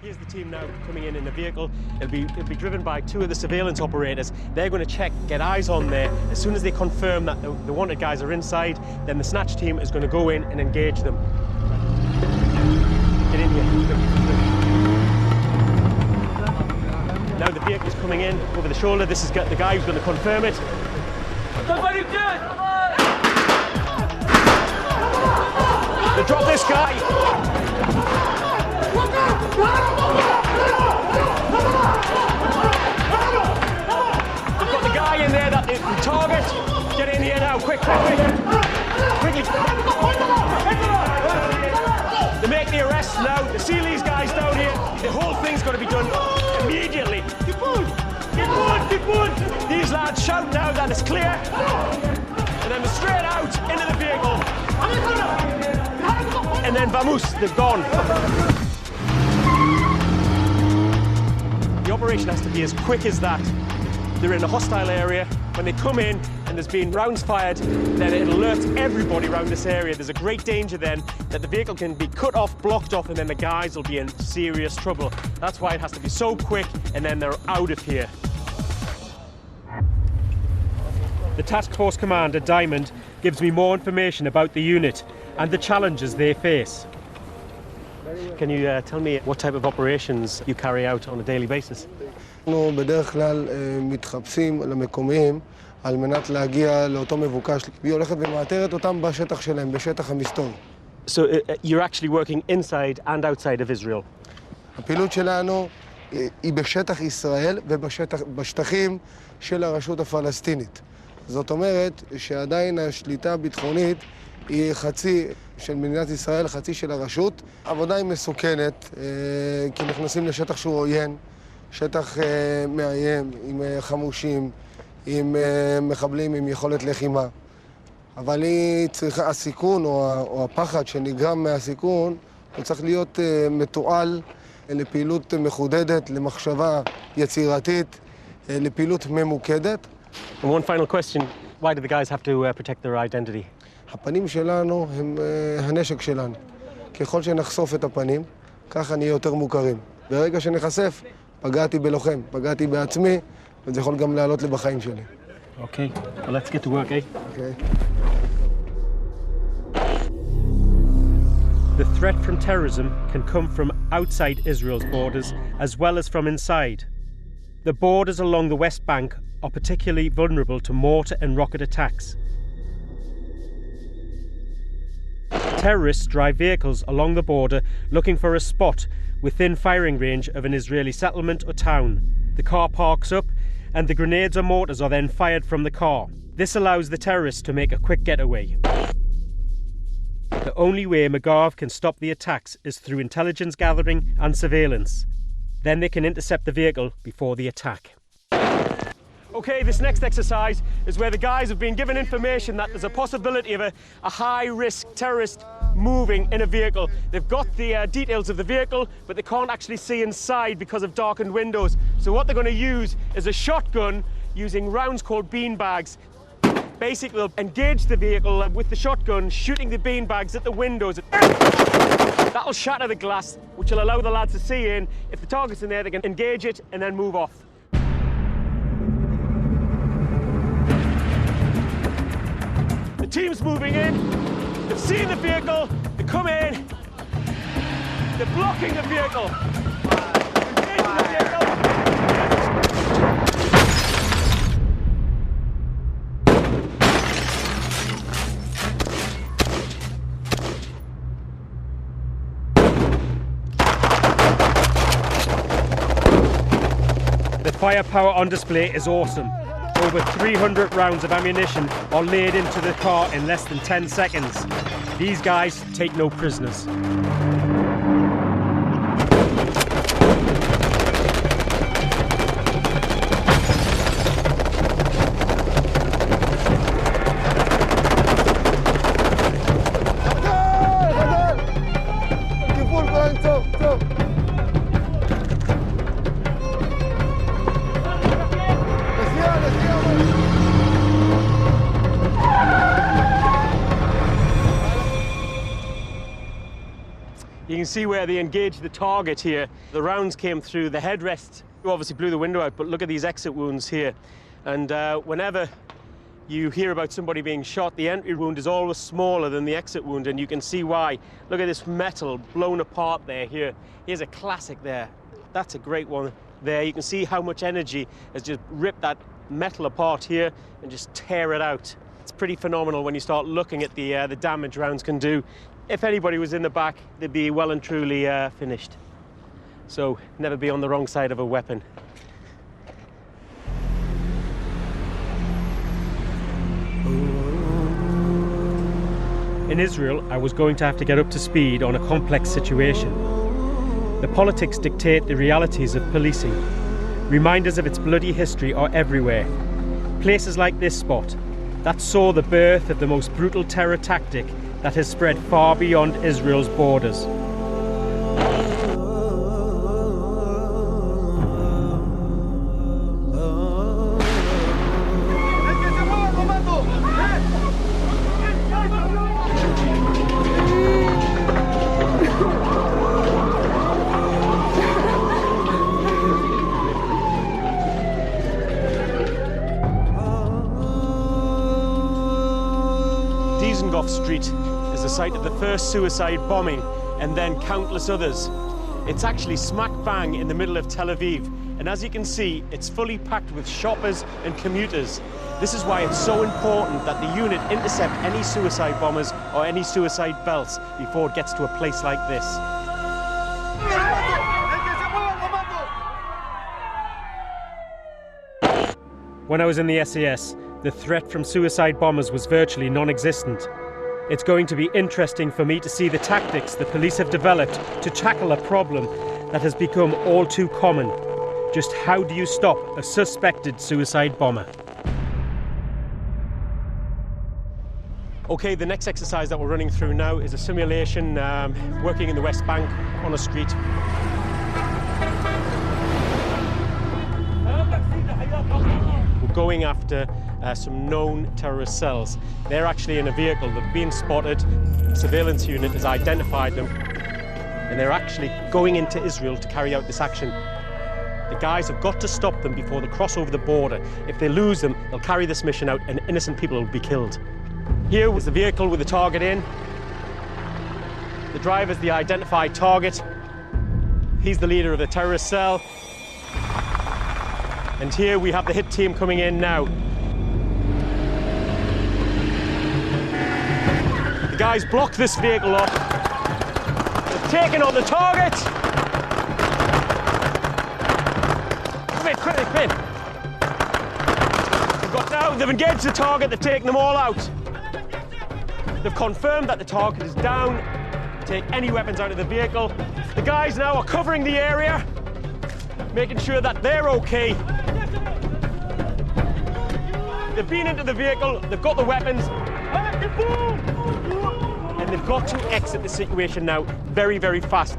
Here's the team now coming in the vehicle. It'll be driven by two of the surveillance operators. They're going to check, get eyes on there. As soon as they confirm that the wanted guys are inside, then the snatch team is going to go in and engage them. Get in here. Now the vehicle's coming in over the shoulder. This is the guy who's going to confirm it. They drop this guy. We've got the guy in there, the target. Get in here now, quick. Quickly. They make the arrests now. They see these guys down here. The whole thing's got to be done immediately. Keep on. These lads shout now that it's clear. And then straight out into the vehicle. And then vamos, they've gone. The operation has to be as quick as that. They're in a hostile area. When they come in and there's been rounds fired, then it alerts everybody around this area. There's a great danger then that the vehicle can be cut off, blocked off, and then the guys will be in serious trouble. That's why it has to be so quick, and then they're out of here. The Task Force Commander, Diamond, gives me more information about the unit and the challenges they face. Can you tell me what type of operations you carry out on a daily basis? אנחנו בדרך כלל מתחפשים למקומיים על מנת להגיע לאותו מבוקש, והיא הולכת ומאתרת אותם בשטח שלהם, בשטח המסתור. So you're actually working inside and outside of Israel? הפעילות שלנו היא בשטח ישראל ובשטחים של הרשות הפלסטינית. זאת אומרת שעדיין השליטה הביטחונית היא חצי של מדינת ישראל, חצי של הרשות. העבודה היא מסוכנת, כי נכנסים לשטח שהוא עוין, שטח מאיים, עם חמושים, עם מחבלים, עם יכולת לחימה. אבל היא צריכה, הסיכון או הפחד שנגרם מהסיכון, הוא צריך להיות מתועל לפעילות מחודדת, למחשבה יצירתית, לפעילות ממוקדת. And one final question, why do the guys have to protect their identity? הפנים שלנו הם הנשק שלנו. ככל שנחשוף את הפנים, ככה נהיה יותר מוכרים. ברגע שנחשף, פגעתי בלוחם, פגעתי בעצמי, וזה יכול גם לעלות לי בחיים שלי. Okay, well, let's get to work, eh? Okay. The threat from terrorism can come from outside Israel's borders as well as from inside. The borders along the West Bank are particularly vulnerable to mortar and rocket attacks. Terrorists drive vehicles along the border looking for a spot within firing range of an Israeli settlement or town. The car parks up and the grenades or mortars are then fired from the car. This allows the terrorists to make a quick getaway. The only way Magav can stop the attacks is through intelligence gathering and surveillance. Then they can intercept the vehicle before the attack. Okay, this next exercise is where the guys have been given information that there's a possibility of a high-risk terrorist moving in a vehicle. They've got the details of the vehicle, but they can't actually see inside because of darkened windows. So what they're going to use is a shotgun using rounds called beanbags. Basically, they'll engage the vehicle with the shotgun, shooting the beanbags at the windows. That'll shatter the glass, which will allow the lads to see in. If the target's in there, they can engage it and then move off. The team's moving in, they've seen the vehicle, they come in, they're blocking the vehicle. Engaging the vehicle. The firepower on display is awesome. Over 300 rounds of ammunition are laid into the car in less than 10 seconds. These guys take no prisoners. can see where they engaged the target here. The rounds came through the headrest. You obviously blew the window out, but look at these exit wounds here. And whenever you hear about somebody being shot, the entry wound is always smaller than the exit wound, and you can see why. Look at this metal blown apart there. Here's a classic there. That's a great one there. You can see how much energy has just ripped that metal apart here and just tear it out. It's pretty phenomenal when you start looking at the damage rounds can do. If anybody was in the back, they'd be well and truly finished. So never be on the wrong side of a weapon. In Israel, I was going to have to get up to speed on a complex situation. The politics dictate the realities of policing. Reminders of its bloody history are everywhere. Places like this spot, that saw the birth of the most brutal terror tactic that has spread far beyond Israel's borders. Street is the site of the first suicide bombing and then countless others. It's actually smack bang in the middle of Tel Aviv, and as you can see, it's fully packed with shoppers and commuters. This is why it's so important that the unit intercept any suicide bombers or any suicide belts before it gets to a place like this. When I was in the SAS, the threat from suicide bombers was virtually non-existent. It's going to be interesting for me to see the tactics the police have developed to tackle a problem that has become all too common. Just how do you stop a suspected suicide bomber? Okay, the next exercise that we're running through now is a simulation working in the West Bank on a street. We're going after some known terrorist cells. They're actually in a vehicle. They've been spotted. The surveillance unit has identified them, and they're actually going into Israel to carry out this action. The guys have got to stop them before they cross over the border. If they lose them, they'll carry this mission out and innocent people will be killed. Here was the vehicle with the target in. The driver's the identified target. He's the leader of the terrorist cell. And here we have the hit team coming in now. The guys blocked this vehicle off. They've taken on the target. Come in, quickly, come in. They've got down, they've engaged the target, they've taken them all out. They've confirmed that the target is down. Take any weapons out of the vehicle. The guys now are covering the area, making sure that they're okay. They've been into the vehicle, they've got the weapons, and they've got to exit the situation now very, very fast.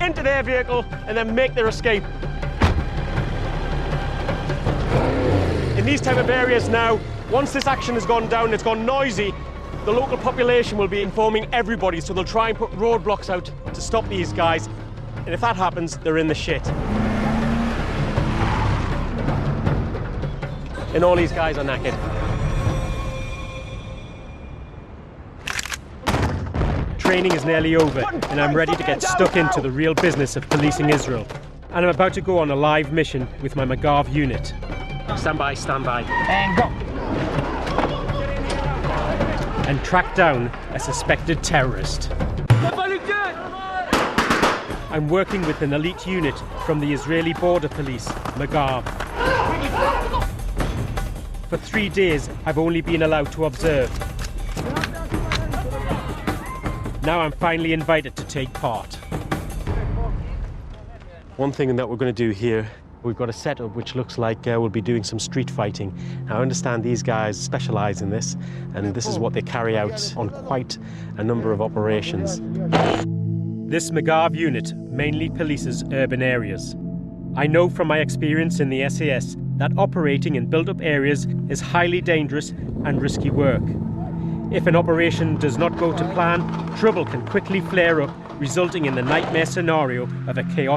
Into their vehicle and then make their escape. In these type of areas now, once this action has gone down, it's gone noisy, the local population will be informing everybody, so they'll try and put roadblocks out to stop these guys. And if that happens, they're in the shit. And all these guys are knackered. Training is nearly over, and I'm ready to get stuck into the real business of policing Israel. And I'm about to go on a live mission with my Magav unit. Stand by, and go! And track down a suspected terrorist. I'm working with an elite unit from the Israeli border police, Magav. For 3 days, I've only been allowed to observe. Now I'm finally invited to take part. One thing that we're going to do here, we've got a setup which looks like we'll be doing some street fighting. Now, I understand these guys specialize in this, and this is what they carry out on quite a number of operations. This Magav unit mainly polices urban areas. I know from my experience in the SAS that operating in built-up areas is highly dangerous and risky work. If an operation does not go to plan, trouble can quickly flare up, resulting in the nightmare scenario of a chaotic